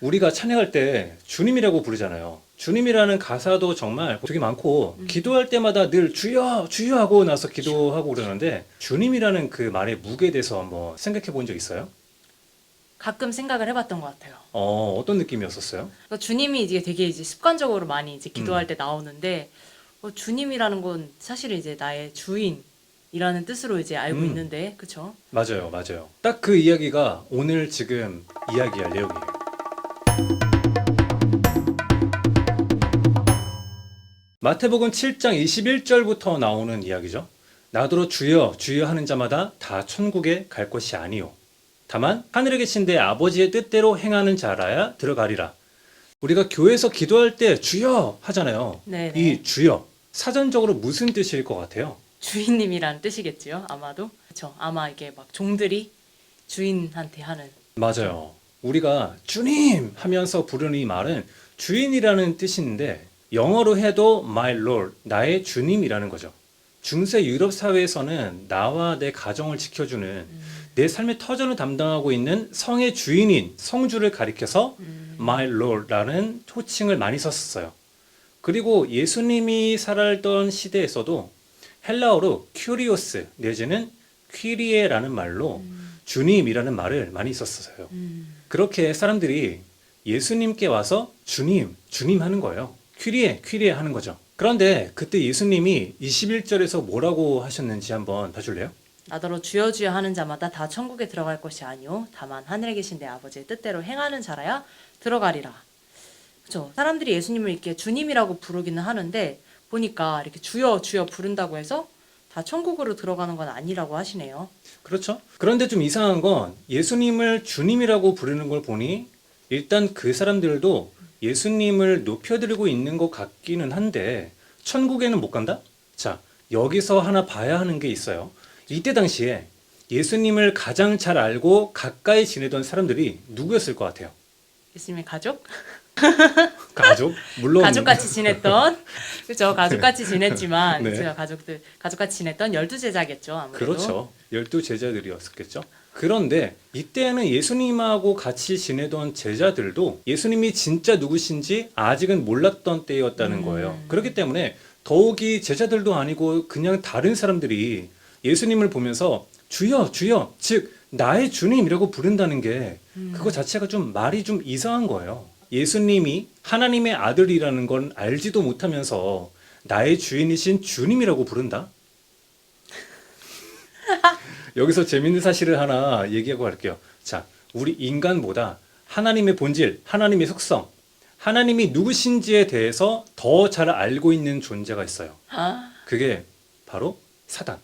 우리가 찬양할 때 주님이라고 부르잖아요. 주님이라는 가사도 정말 되게 많고 기도할 때마다 늘 주여 주여 하고 나서 기도하고 그러는데 주님이라는 그 말의 무게에 대해서 한번 생각해 본 적 있어요? 가끔 생각을 해봤던 것 같아요. 어떤 느낌이었었어요? 그러니까 주님이 이제 되게 이제 습관적으로 많이 이제 기도할 때 나오는데 주님이라는 건 사실은 이제 나의 주인이라는 뜻으로 이제 알고 있는데, 그쵸? 맞아요, 맞아요. 딱 그 이야기가 오늘 지금 이야기할 내용이에요. 마태복음 7장 21절부터 나오는 이야기죠. 나더러 주여 주여 하는 자마다 다 천국에 갈 것이 아니요 다만 하늘에 계신 내 아버지의 뜻대로 행하는 자라야 들어가리라. 우리가 교회에서 기도할 때 주여 하잖아요. 네네. 이 주여 사전적으로 무슨 뜻일 것 같아요? 주인님이라는 뜻이겠지요, 아마도. 그쵸? 아마 이게 막 종들이 주인한테 하는. 맞아요. 우리가 주님 하면서 부르는 이 말은 주인이라는 뜻인데 영어로 해도 my lord, 나의 주님이라는 거죠. 중세 유럽 사회에서는 나와 내 가정을 지켜주는 내 삶의 터전을 담당하고 있는 성의 주인인 성주를 가리켜서 my lord라는 호칭을 많이 썼어요. 그리고 예수님이 살았던 시대에서도 헬라어로 큐리오스 내지는 퀴리에라는 말로 주님이라는 말을 많이 썼어요. 그렇게 사람들이 예수님께 와서 주님, 주님 하는 거예요. 퀴리에, 퀴리에 하는 거죠. 그런데 그때 예수님이 21절에서 뭐라고 하셨는지 한번 봐줄래요? 나더러 주여 주여 하는 자마다 다 천국에 들어갈 것이 아니요 다만 하늘에 계신 내 아버지의 뜻대로 행하는 자라야 들어가리라. 그렇죠. 사람들이 예수님을 이렇게 주님이라고 부르기는 하는데 보니까 이렇게 주여 주여 부른다고 해서 다 천국으로 들어가는 건 아니라고 하시네요. 그렇죠. 그런데 좀 이상한 건 예수님을 주님이라고 부르는 걸 보니 일단 그 사람들도 예수님을 높여드리고 있는 것 같기는 한데 천국에는 못 간다? 자, 여기서 하나 봐야 하는 게 있어요. 이때 당시에 예수님을 가장 잘 알고 가까이 지내던 사람들이 누구였을 것 같아요? 예수님의 가족? 가족? 물론 가족같이 지냈던, 그렇죠. 가족같이 지냈지만 네. 제가 가족같이 지냈던 12제자겠죠, 아무래도. 그렇죠. 12제자들이었겠죠. 그런데 이때는 예수님하고 같이 지내던 제자들도 예수님이 진짜 누구신지 아직은 몰랐던 때였다는 거예요. 그렇기 때문에 더욱이 제자들도 아니고 그냥 다른 사람들이 예수님을 보면서 주여 주여 즉 나의 주님이라고 부른다는 게 그거 자체가 좀 말이 좀 이상한 거예요. 예수님이 하나님의 아들이라는 건 알지도 못하면서 나의 주인이신 주님이라고 부른다? 여기서 재밌는 사실을 하나 얘기하고 갈게요. 자, 우리 인간보다 하나님의 본질, 하나님의 속성, 하나님이 누구신지에 대해서 더 잘 알고 있는 존재가 있어요. 그게 바로 사단.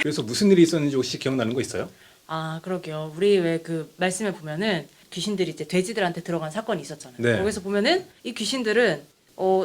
그래서 무슨 일이 있었는지 혹시 기억나는 거 있어요? 아, 그러게요. 우리 왜 그 말씀에 보면은 귀신들이 이제 돼지들한테 들어간 사건이 있었잖아요. 네. 거기서 보면은 이 귀신들은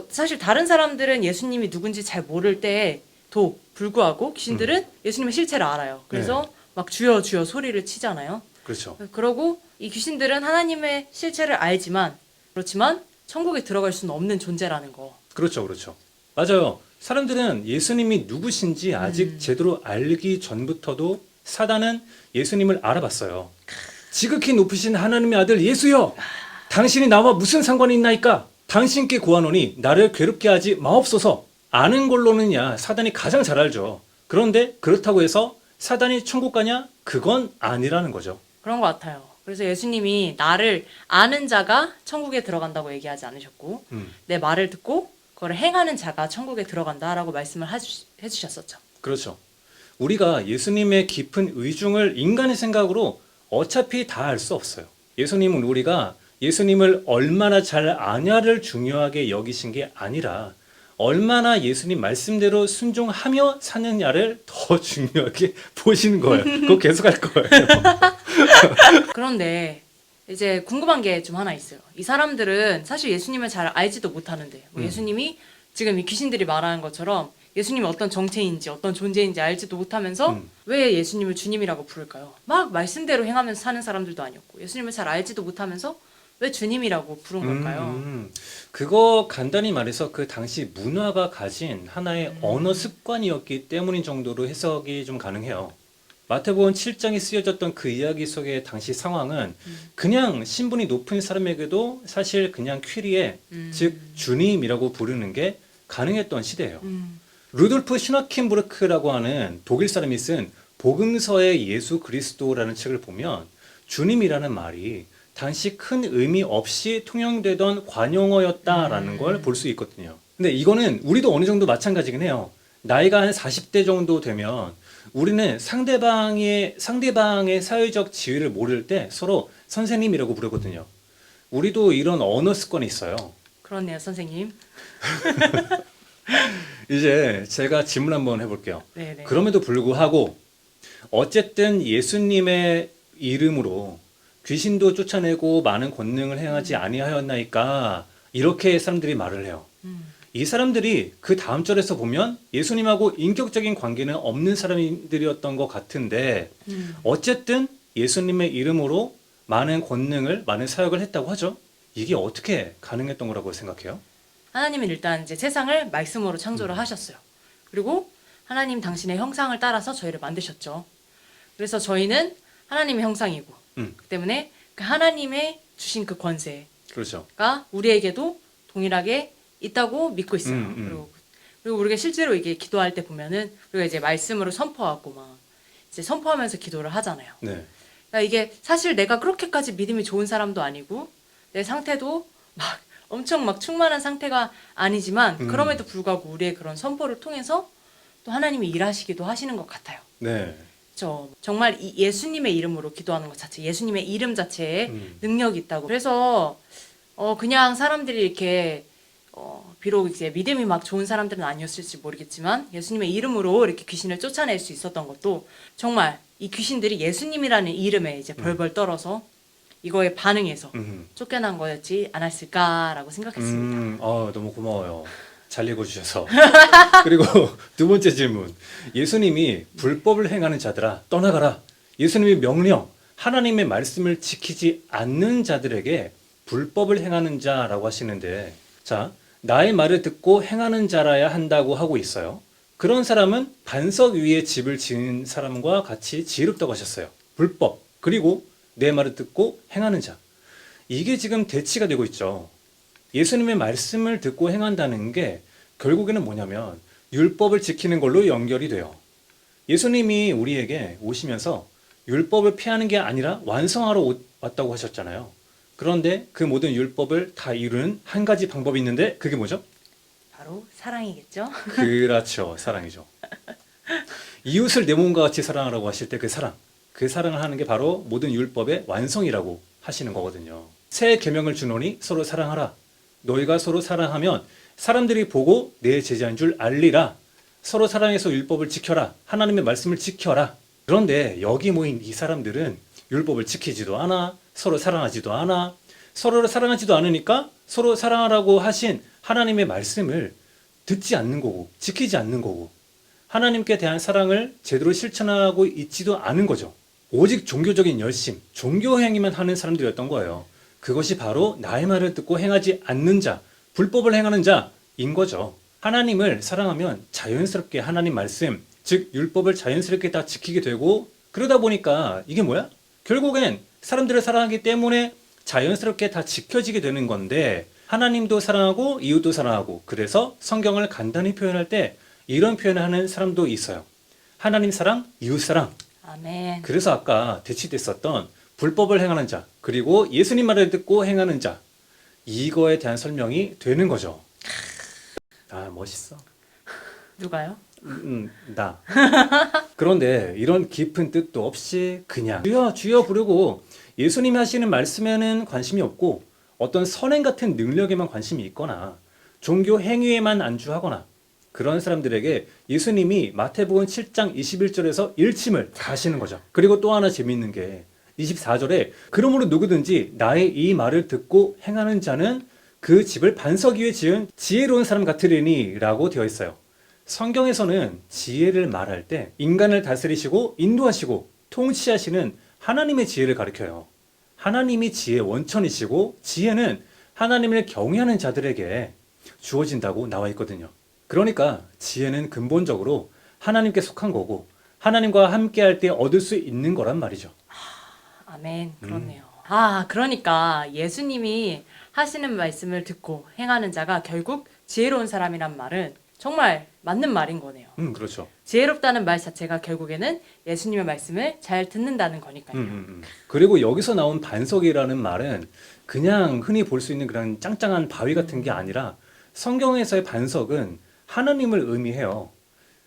사실 다른 사람들은 예수님이 누군지 잘 모를 때도 불구하고 귀신들은 예수님의 실체를 알아요. 그래서 막 주여 주여 소리를 치잖아요. 그렇죠. 그러고 이 귀신들은 하나님의 실체를 알지만 그렇지만 천국에 들어갈 수는 없는 존재라는 거. 그렇죠. 그렇죠. 맞아요. 사람들은 예수님이 누구신지 아직 제대로 알기 전부터도 사단은 예수님을 알아봤어요. 지극히 높으신 하나님의 아들 예수여! 당신이 나와 무슨 상관이 있나이까? 당신께 구하노니 나를 괴롭게 하지 마옵소서. 아는 걸로는야 사단이 가장 잘 알죠. 그런데 그렇다고 해서 사단이 천국 가냐? 그건 아니라는 거죠. 그런 것 같아요. 그래서 예수님이 나를 아는 자가 천국에 들어간다고 얘기하지 않으셨고 내 말을 듣고 그걸 행하는 자가 천국에 들어간다라고 말씀을 해주셨었죠. 그렇죠. 우리가 예수님의 깊은 의중을 인간의 생각으로 어차피 다 알 수 없어요. 예수님은 우리가 예수님을 얼마나 잘 아냐를 중요하게 여기신 게 아니라 얼마나 예수님 말씀대로 순종하며 사느냐를 더 중요하게 보시는 거예요. 그거 계속 할 거예요. 그런데 이제 궁금한 게 좀 하나 있어요. 이 사람들은 사실 예수님을 잘 알지도 못하는데 뭐 예수님이 지금 이 귀신들이 말하는 것처럼 예수님이 어떤 정체인지 어떤 존재인지 알지도 못하면서 왜 예수님을 주님이라고 부를까요? 막 말씀대로 행하면서 사는 사람들도 아니었고 예수님을 잘 알지도 못하면서 왜 주님이라고 부른 걸까요? 그거 간단히 말해서 그 당시 문화가 가진 하나의 언어 습관이었기 때문인 정도로 해석이 좀 가능해요. 마태복음 7장에 쓰여졌던 그 이야기 속의 당시 상황은 그냥 신분이 높은 사람에게도 사실 그냥 퀴리에 즉 주님이라고 부르는 게 가능했던 시대예요. 루돌프 슈나킨부르크라고 하는 독일 사람이 쓴 복음서의 예수 그리스도라는 책을 보면 주님이라는 말이 당시 큰 의미 없이 통용되던 관용어였다라는 걸 볼 수 있거든요. 근데 이거는 우리도 어느 정도 마찬가지긴 해요. 나이가 한 40대 정도 되면 우리는 상대방의 사회적 지위를 모를 때 서로 선생님이라고 부르거든요. 우리도 이런 언어 습관이 있어요. 그렇네요, 선생님. 이제 제가 질문 한번 해볼게요. 네네. 그럼에도 불구하고 어쨌든 예수님의 이름으로 귀신도 쫓아내고 많은 권능을 행하지 아니하였나이까 이렇게 사람들이 말을 해요. 이 사람들이 그 다음 절에서 보면 예수님하고 인격적인 관계는 없는 사람들이었던 것 같은데 어쨌든 예수님의 이름으로 많은 권능을 많은 사역을 했다고 하죠. 이게 어떻게 가능했던 거라고 생각해요? 하나님은 일단 이제 세상을 말씀으로 창조를 하셨어요. 그리고 하나님 당신의 형상을 따라서 저희를 만드셨죠. 그래서 저희는 하나님의 형상이고 그 때문에 그 하나님의 주신 그 권세가 그렇죠. 우리에게도 동일하게 있다고 믿고 있어요. 그리고 우리가 실제로 이게 기도할 때 보면은 우리가 이제 말씀으로 선포하고 막 이제 선포하면서 기도를 하잖아요. 네. 그러니까 이게 사실 내가 그렇게까지 믿음이 좋은 사람도 아니고 내 상태도 막 엄청 막 충만한 상태가 아니지만 그럼에도 불구하고 우리의 그런 선포를 통해서 또 하나님이 일하시기도 하시는 것 같아요. 네. 정말 이 예수님의 이름으로 기도하는 것 자체, 예수님의 이름 자체에 능력이 있다고. 그래서 그냥 사람들이 이렇게 비록 이제 믿음이 막 좋은 사람들은 아니었을지 모르겠지만 예수님의 이름으로 이렇게 귀신을 쫓아낼 수 있었던 것도 정말 이 귀신들이 예수님이라는 이름에 이제 벌벌 떨어서 이거에 반응해서 쫓겨난 거였지 않았을까라고 생각했습니다. 너무 고마워요. 잘 읽어주셔서. 그리고 두 번째 질문. 예수님이 불법을 행하는 자들아 떠나가라. 예수님의 명령, 하나님의 말씀을 지키지 않는 자들에게 불법을 행하는 자라고 하시는데, 자, 나의 말을 듣고 행하는 자라야 한다고 하고 있어요. 그런 사람은 반석 위에 집을 지은 사람과 같이 지혜롭다고 하셨어요. 불법, 그리고 내 말을 듣고 행하는 자. 이게 지금 대치가 되고 있죠. 예수님의 말씀을 듣고 행한다는 게 결국에는 뭐냐면 율법을 지키는 걸로 연결이 돼요. 예수님이 우리에게 오시면서 율법을 폐하는 게 아니라 완성하러 왔다고 하셨잖아요. 그런데 그 모든 율법을 다 이루는 한 가지 방법이 있는데 그게 뭐죠? 바로 사랑이겠죠? 그렇죠. 사랑이죠. 이웃을 내 몸과 같이 사랑하라고 하실 때 그 사랑을 하는 게 바로 모든 율법의 완성이라고 하시는 거거든요. 새 계명을 주노니 서로 사랑하라. 너희가 서로 사랑하면 사람들이 보고 내 제자인 줄 알리라. 서로 사랑해서 율법을 지켜라. 하나님의 말씀을 지켜라. 그런데 여기 모인 이 사람들은 율법을 지키지도 않아. 서로 사랑하지도 않아. 서로를 사랑하지도 않으니까 서로 사랑하라고 하신 하나님의 말씀을 듣지 않는 거고 지키지 않는 거고 하나님께 대한 사랑을 제대로 실천하고 있지도 않은 거죠. 오직 종교적인 열심, 종교 행위만 하는 사람들이었던 거예요. 그것이 바로 나의 말을 듣고 행하지 않는 자, 불법을 행하는 자인 거죠. 하나님을 사랑하면 자연스럽게 하나님 말씀, 즉 율법을 자연스럽게 다 지키게 되고 그러다 보니까 이게 뭐야? 결국엔 사람들을 사랑하기 때문에 자연스럽게 다 지켜지게 되는 건데 하나님도 사랑하고 이웃도 사랑하고 그래서 성경을 간단히 표현할 때 이런 표현을 하는 사람도 있어요. 하나님 사랑, 이웃 사랑. 아멘. 그래서 아까 대치됐었던 불법을 행하는 자 그리고 예수님 말을 듣고 행하는 자 이거에 대한 설명이 되는 거죠. 아 멋있어. 누가요? 나. 그런데 이런 깊은 뜻도 없이 그냥 주여 주여 부르고 예수님이 하시는 말씀에는 관심이 없고 어떤 선행 같은 능력에만 관심이 있거나 종교 행위에만 안주하거나 그런 사람들에게 예수님이 마태복음 7장 21절에서 일침을 하시는 거죠. 그리고 또 하나 재미있는 게 24절에 그러므로 누구든지 나의 이 말을 듣고 행하는 자는 그 집을 반석 위에 지은 지혜로운 사람 같으리니 라고 되어 있어요. 성경에서는 지혜를 말할 때 인간을 다스리시고 인도하시고 통치하시는 하나님의 지혜를 가리켜요. 하나님이 지혜의 원천이시고 지혜는 하나님을 경외하는 자들에게 주어진다고 나와 있거든요. 그러니까 지혜는 근본적으로 하나님께 속한 거고 하나님과 함께할 때 얻을 수 있는 거란 말이죠. 아멘. 그렇네요. 아, 그러니까 예수님이 하시는 말씀을 듣고 행하는 자가 결국 지혜로운 사람이란 말은 정말 맞는 말인 거네요. 그렇죠. 지혜롭다는 말 자체가 결국에는 예수님의 말씀을 잘 듣는다는 거니까요. 그리고 여기서 나온 반석이라는 말은 그냥 흔히 볼 수 있는 그런 짱짱한 바위 같은 게 아니라 성경에서의 반석은 하나님을 의미해요.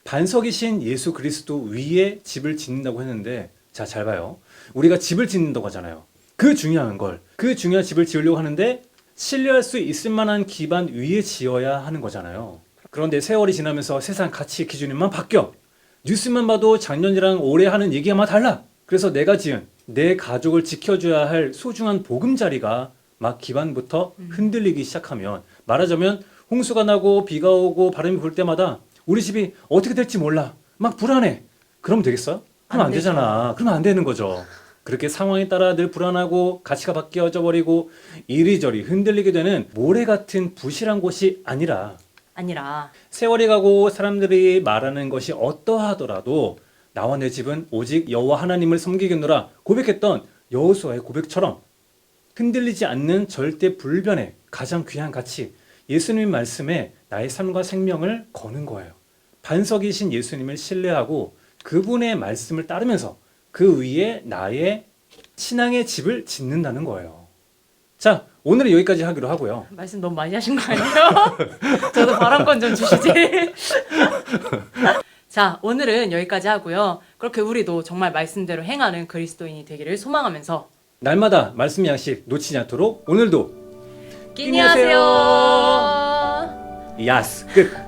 반석이신 예수 그리스도 위에 집을 짓는다고 했는데, 자, 잘 봐요. 우리가 집을 짓는다고 하잖아요. 그 중요한 집을 지으려고 하는데 신뢰할 수 있을 만한 기반 위에 지어야 하는 거잖아요. 그런데 세월이 지나면서 세상 가치 기준만 바뀌어. 뉴스만 봐도 작년이랑 올해 하는 얘기가 막 달라. 그래서 내가 지은 내 가족을 지켜줘야 할 소중한 보금자리가 막 기반부터 흔들리기 시작하면, 말하자면 홍수가 나고 비가 오고 바람이 불 때마다 우리 집이 어떻게 될지 몰라. 막 불안해. 그럼 되겠어요? 그럼 안 되잖아. 그러면 안 되는 거죠. 그렇게 상황에 따라 늘 불안하고 가치가 바뀌어져 버리고 이리저리 흔들리게 되는 모래 같은 부실한 곳이 아니라, 세월이 가고 사람들이 말하는 것이 어떠하더라도 나와 내 집은 오직 여호와 하나님을 섬기겠노라 고백했던 여호수아의 고백처럼 흔들리지 않는 절대 불변의 가장 귀한 가치, 예수님 말씀에 나의 삶과 생명을 거는 거예요. 반석이신 예수님을 신뢰하고 그분의 말씀을 따르면서 그 위에 나의 신앙의 집을 짓는다는 거예요. 자, 오늘은 여기까지 하기로 하고요. 말씀 너무 많이 하신 거 아니에요? 저도 발언권 좀 주시지. 자, 오늘은 여기까지 하고요. 그렇게 우리도 정말 말씀대로 행하는 그리스도인이 되기를 소망하면서 날마다 말씀 양식 놓치지 않도록 오늘도 끼니 하세요. 야스 끝.